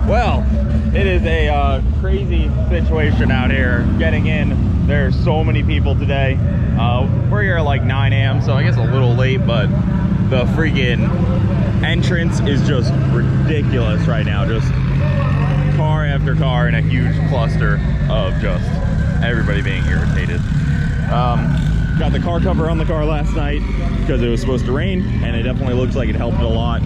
Well, it is a crazy situation out here getting in. There's so many people today. We're here at like 9 a.m. so I guess a little late, but the freaking entrance is just ridiculous right now. Just car after car in a huge cluster of just everybody being irritated. Got the car cover on the car last night because it was supposed to rain, and it definitely looks like it helped a lot.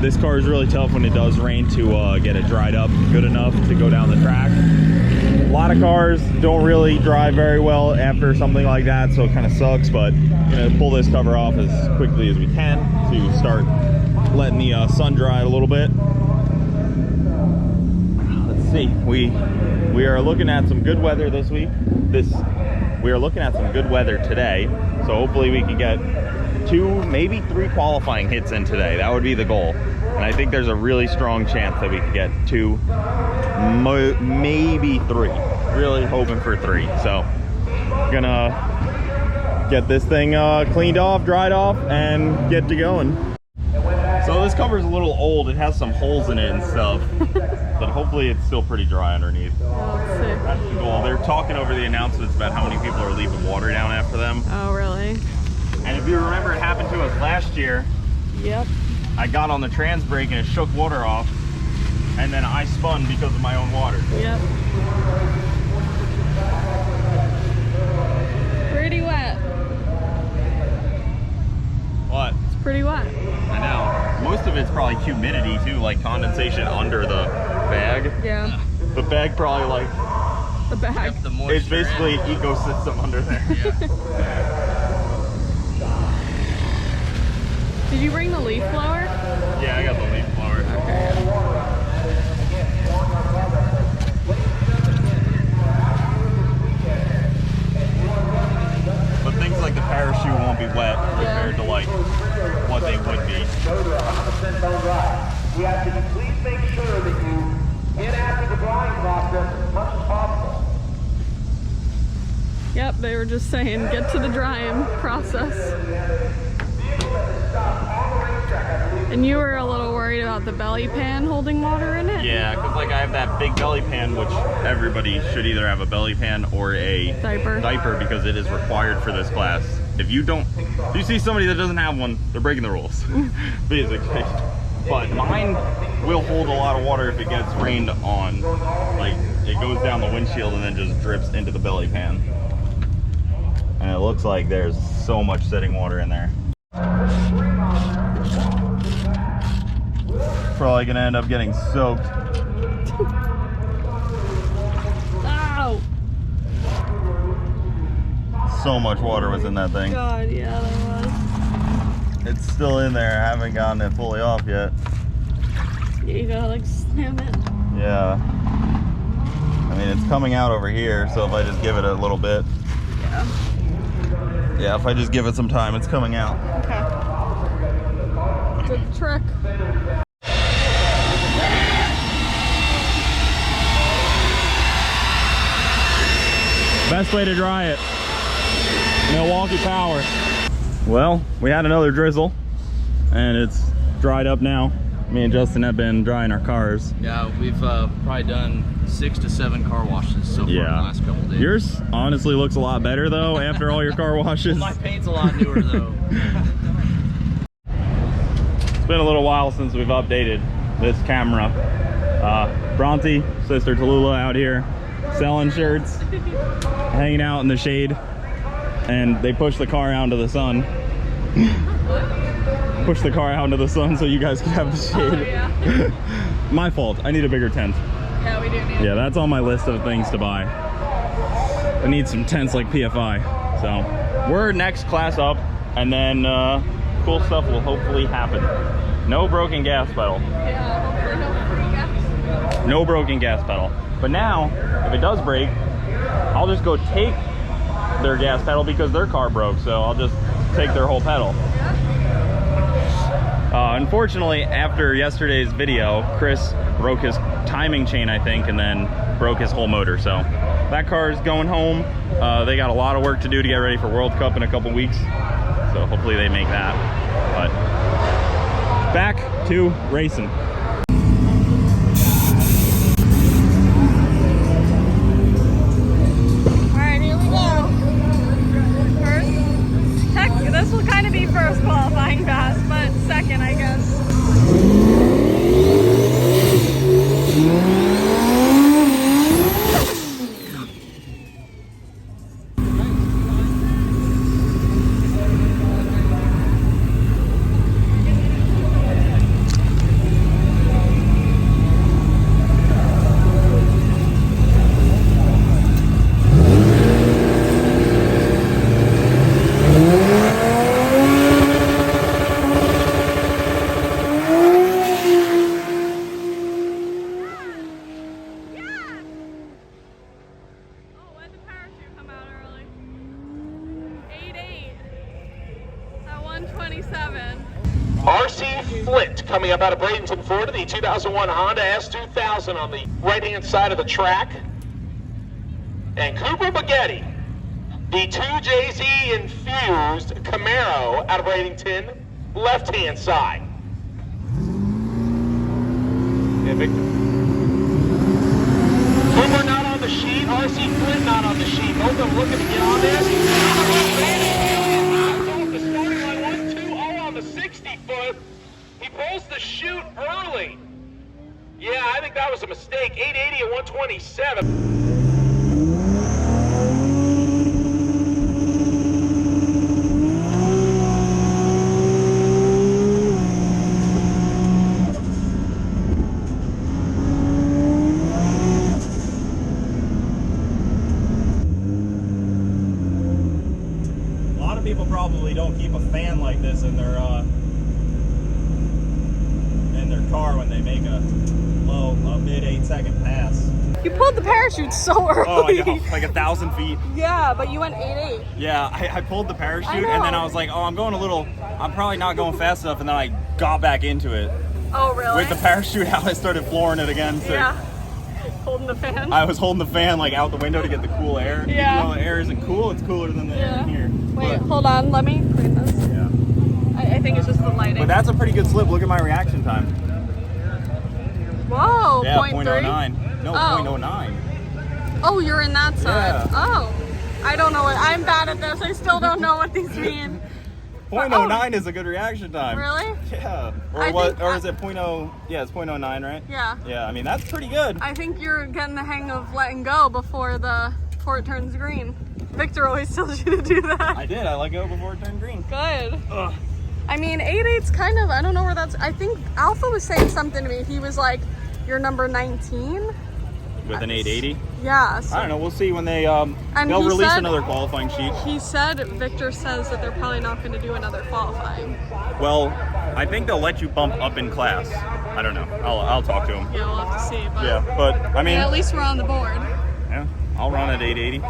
This car is really tough when it does rain to get it dried up good enough to go down the track. A lot of cars don't really drive very well after something like that, so it kind of sucks, but we're gonna pull this cover off as quickly as we can to start letting the sun dry a little bit. Let's see, we are looking at some good weather this week. We are looking at some good weather today, so hopefully we can get 2, maybe 3 qualifying hits in today. That would be the goal. And I think there's a really strong chance that we could get 2, maybe 3. Really hoping for 3. So, gonna get this thing cleaned off, dried off, and get to going. So this cover's a little old. It has some holes in it and stuff, but hopefully it's still pretty dry underneath. That's the goal. They're talking over the announcements about how many people are leaving water down after them. Oh, really? And if you remember, it happened to us last year. Yep. I got on the trans brake and it shook water off, and then I spun because of my own water. Yep. Pretty wet. What? It's pretty wet. I know. Most of it's probably humidity too, like condensation under the bag. Yeah. The bag probably like... The bag. Yep, the moisture It's basically an ecosystem under there. Yeah. Did you bring the leaf blower? Yeah, I got the leaf blower. Okay. But things like the parachute won't be wet compared to like what they would be. We ask that you please make sure that you get after the drying process as much as possible. Yep, they were just saying get to the drying process. And you were a little worried about the belly pan holding water in it? Yeah, because like I have that big belly pan, which everybody should either have a belly pan or a diaper because it is required for this class. If you see somebody that doesn't have one, they're breaking the rules, basically. But mine will hold a lot of water if it gets rained on. Like, it goes down the windshield and then just drips into the belly pan. And it looks like there's so much sitting water in there. Probably gonna end up getting soaked. Ow! So much water was in that thing. God, yeah, there was. It's still in there. I haven't gotten it fully off yet. Yeah, you gotta like slam it. Yeah. I mean, it's coming out over here, so if I just give it a little bit. Yeah. Yeah, if I just give it some time, it's coming out. Okay. Good trick. Best way to dry it. Milwaukee Power. Well, we had another drizzle, and it's dried up now. Me and Justin have been drying our cars. Yeah, we've probably done 6 to 7 car washes so far in the last couple days. Yours honestly looks a lot better though after all your car washes. Well, my paint's a lot newer though. It's been a little while since we've updated this camera. Bronte, sister Tallulah out here selling shirts, hanging out in the shade, and they push the car out into the sun. Push the car out into the sun so you guys can have the shade. Oh, yeah. My fault. I need a bigger tent. Yeah, we do need Yeah, that's on my list of things to buy. I need some tents like PFI. So we're next class up, and then cool stuff will hopefully happen. No broken gas pedal. Yeah, hopefully no free gas. No broken gas pedal. But now, if it does break, I'll just go take their gas pedal because their car broke. So I'll just take their whole pedal. Unfortunately, after yesterday's video, Chris broke his timing chain, I think, and then broke his whole motor. So that car is going home. They got a lot of work to do to get ready for World Cup in a couple weeks. So hopefully they make that. But back to racing. coming up out of Bradenton, Florida, the 2001 Honda S2000 on the right-hand side of the track. And Cooper Baghetti, the 2JZ infused Camaro out of Bradenton, left-hand side. Yeah, Victor. Cooper not on the sheet, RC Flynn not on the sheet. Both of them looking to get on there. Off the starting line, 1-2-0 on the 60-foot. He pulls the chute early. Yeah, I think that was a mistake. 880 at 127. People probably don't keep a fan like this in their car when they make a mid 8-second pass. You pulled the parachute so early. Oh, I know, like 1,000 feet. Yeah, but you went 8.8. Yeah, I pulled the parachute and then I was like, oh, I'm probably not going fast enough, and then I got back into it. Oh, really? With the parachute out, I started flooring it again. So yeah. Holding the fan. I was holding the fan like out the window to get the cool air. Yeah. Even though the air isn't cool, it's cooler than the air in here. Wait, hold on. Let me clean this. Yeah. I think it's just the lighting. But that's a pretty good slip. Look at my reaction time. Whoa, Yeah, 0.3? 0.09. No, Oh. 0.09. Oh, you're in that side. Yeah. Oh. I don't know what. I'm bad at this. I still don't know what these mean. 0.09 is a good reaction time. Really? Yeah. I Or think is it 0.0? Yeah, it's 0.09, right? Yeah. Yeah, I mean, that's pretty good. I think you're getting the hang of letting go before it turns green. Victor always tells you to do that. I did. I let go before it turned green. Good. Ugh. I mean, 8.8's kind of, I don't know where that's, I think Alpha was saying something to me. He was like, you're number 19? With an 880? Yeah. So I don't know. We'll see when they, And they'll he release said- another qualifying sheet. He said, Victor says that they're probably not going to do another qualifying. Well, I think they'll let you bump up in class. I don't know. I'll talk to them. Yeah, we'll have to see. But Yeah, but I mean, at least we're on the board. yeah, I'll run at 880.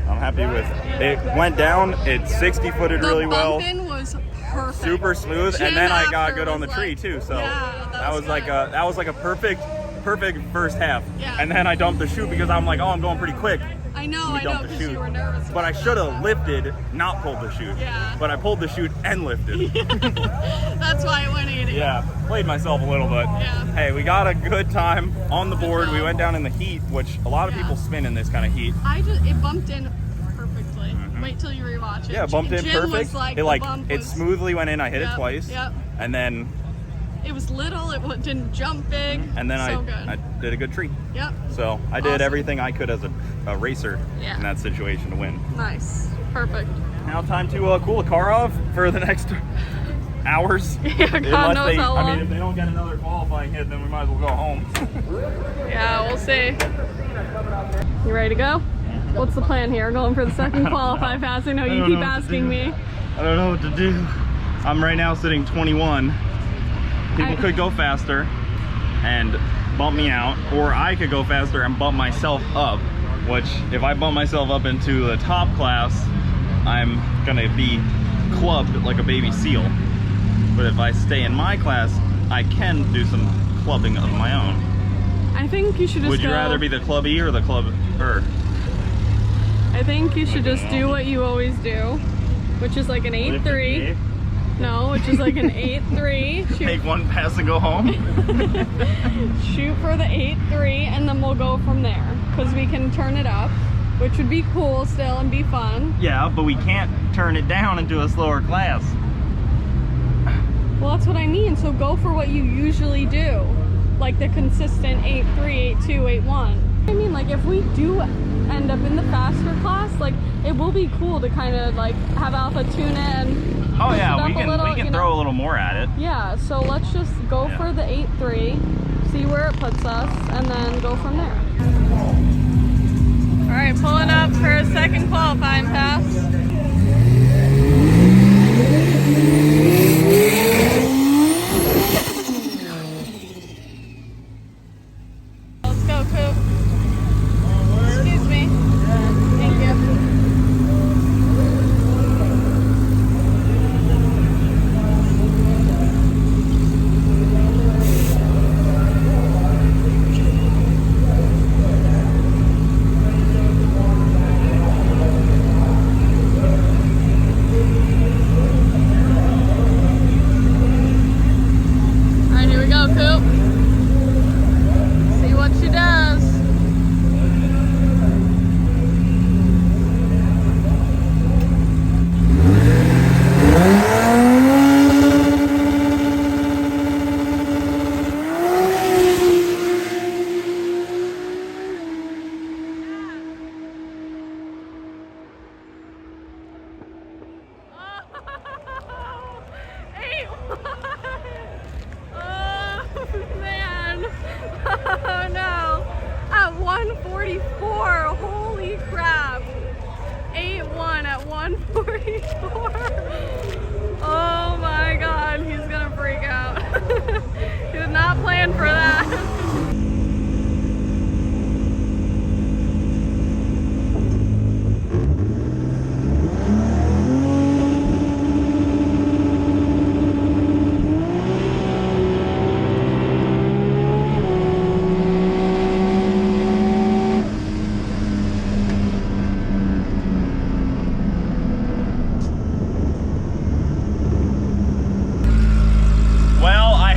I'm happy with it. Went down. It 60-footed really well. The bumping was perfect. Super smooth, Jim and then I got after good on the was tree like- too. So yeah, that was like good. a perfect first half. Yeah. And then I dumped the chute because I'm like, oh, I'm going pretty quick. I know, We dumped the because you chute. were nervous. But I should have lifted, not pulled the chute. Yeah. But I pulled the chute and lifted. That's why I went 8.8. Yeah, played myself a little, but Yeah. hey, we got a good time on the board. We job. went down in the heat, which a lot of Yeah. people spin in this kind of heat. It bumped in perfectly. Wait till you rewatch it. Yeah, bumped in Jim perfect. Was like, It the bump it was- smoothly went in. I hit it Yep, twice. yep. And then It was little. Didn't jump big. So good. I did a good tree. Yep. So I did Awesome. everything I could as a racer Yeah. in that situation to win. Nice. Perfect. Now time to cool the car off for the next hours. Yeah, God Unless knows how I long. mean, if they don't get another qualifying hit, then we might as well go home. Yeah, we'll see. You ready to go? What's the plan here? Going for the second qualify pass? I know you don't keep know what to asking do. me. I don't know what to do. I'm right now sitting 21. People could go faster and bump me out, or I could go faster and bump myself up, which if I bump myself up into the top class, I'm gonna be clubbed like a baby seal. But if I stay in my class, I can do some clubbing of my own. I think you should just Would you go. rather be the clubby or the clubber? I think you should just do what you always do, which is like an 8.3. No, which is like an 8.3. Take one pass and go home? Shoot for the 8.3, and then we'll go from there. Because we can turn it up, which would be cool still and be fun. Yeah, but we can't turn it down into a slower class. Well, that's what I mean. So go for what you usually do. Like the consistent 8.3, 8.2, 8.1. I mean, like if we do end up in the faster class, like it will be cool to kind of like have Alpha tune it and Oh yeah, push we it up a can little, you throw know? a little more at it. Yeah, so let's just go for the 8.3, see where it puts us, and then go from there. All right, pulling up for a second qualifying pass. Let's go, Coop. Excuse me. Thank you. go, Coop. See what she does. Oh no, at 144, holy crap. 8-1 at 144. Oh my god, he's gonna freak out. He did not plan for that.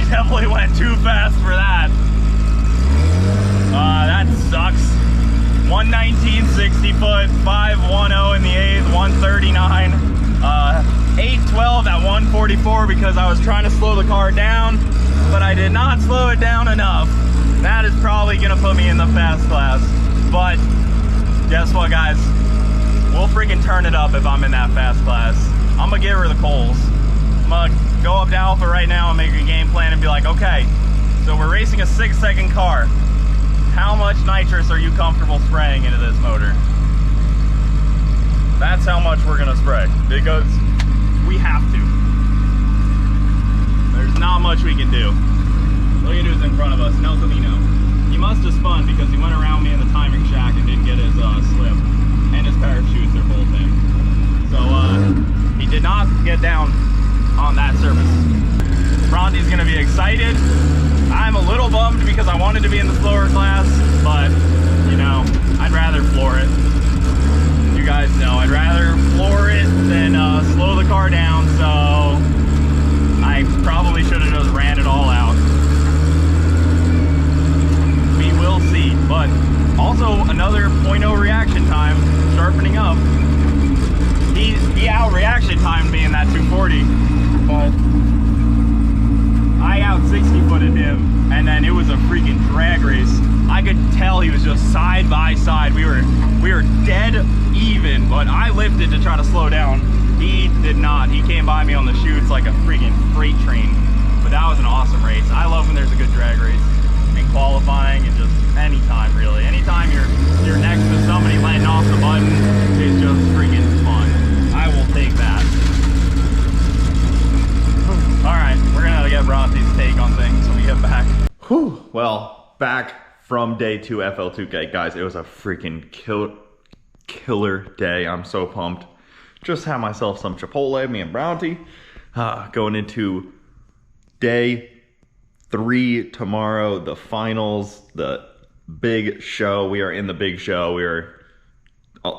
Definitely went too fast for that. That sucks. 119 60 foot, 510 in the 8th, 139. 812 at 144 because I was trying to slow the car down, but I did not slow it down enough. That is probably gonna put me in the fast class. But guess what, guys? We'll freaking turn it up if I'm in that fast class. I'm gonna give her the coals. I'm gonna go up to Alpha right now and make a game plan and be like, okay, so we're racing a 6-second car. How much nitrous are you comfortable spraying into this motor? That's how much we're gonna spray, because we have to. There's not much we can do. Look at who's in front of us, No Camino. He must have spun because he went around me in the timing shack and didn't get his slip. And his parachutes are both in. So he did not get down on that surface. Bronte's gonna be excited. I'm a little bummed because I wanted to be in the slower class, but you know, I'd rather floor it. You guys know, I'd rather floor it than slow the car down, so I probably should have just ran it all out. We will see, but also another 0.0 reaction time, sharpening up. He out reaction timed me in that 240. But I out 60-footed him, and then it was a freaking drag race. I could tell he was just side by side. We were dead even, but I lifted to try to slow down. He did not. He came by me on the chutes like a freaking freight train. But that was an awesome race. I love when there's a good drag race in qualifying, and just anytime really. Anytime you're next to somebody letting off the button, it's just freaking fun. I will take that. All right, we're gonna get Bronte's take on things when we get back. Whew, well, back from day 2 FL2K. Guys, it was a freaking killer day. I'm so pumped. Just had myself some Chipotle, me and Bronte. Going into day 3 tomorrow, the finals, the big show. We are in the big show. We are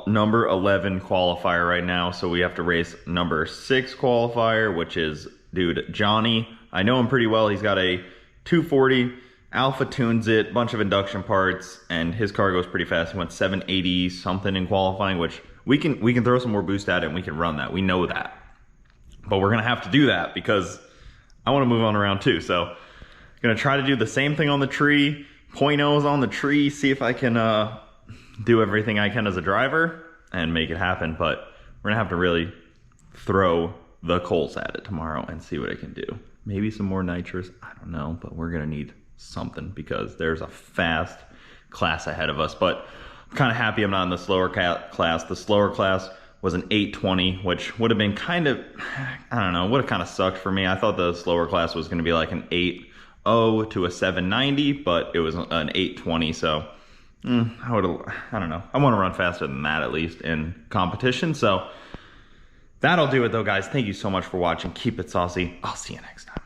number 11 qualifier right now, so we have to race number 6 qualifier, which is dude Johnny. I know him pretty well. He's got a 240, Alpha tunes it, bunch of induction parts, and his car goes pretty fast. He went 780 something in qualifying, which we can throw some more boost at it and we can run that. We know that, but we're gonna have to do that because I want to move on to round 2. So I'm gonna try to do the same thing on the tree, 0.0s on the tree, see if I can do everything I can as a driver and make it happen. But we're gonna have to really throw the coals at it tomorrow and see what it can do. Maybe some more nitrous, I don't know, but we're gonna need something because there's a fast class ahead of us. But I'm kind of happy I'm not in the slower class. The slower class was an 820, which would have been kind of, I don't know, would have kind of sucked for me. I thought the slower class was gonna be like an 8.0 to a 790, but it was an 820, so I don't know. I want to run faster than that, at least in competition. So that'll do it though, guys. Thank you so much for watching. Keep it saucy. I'll see you next time.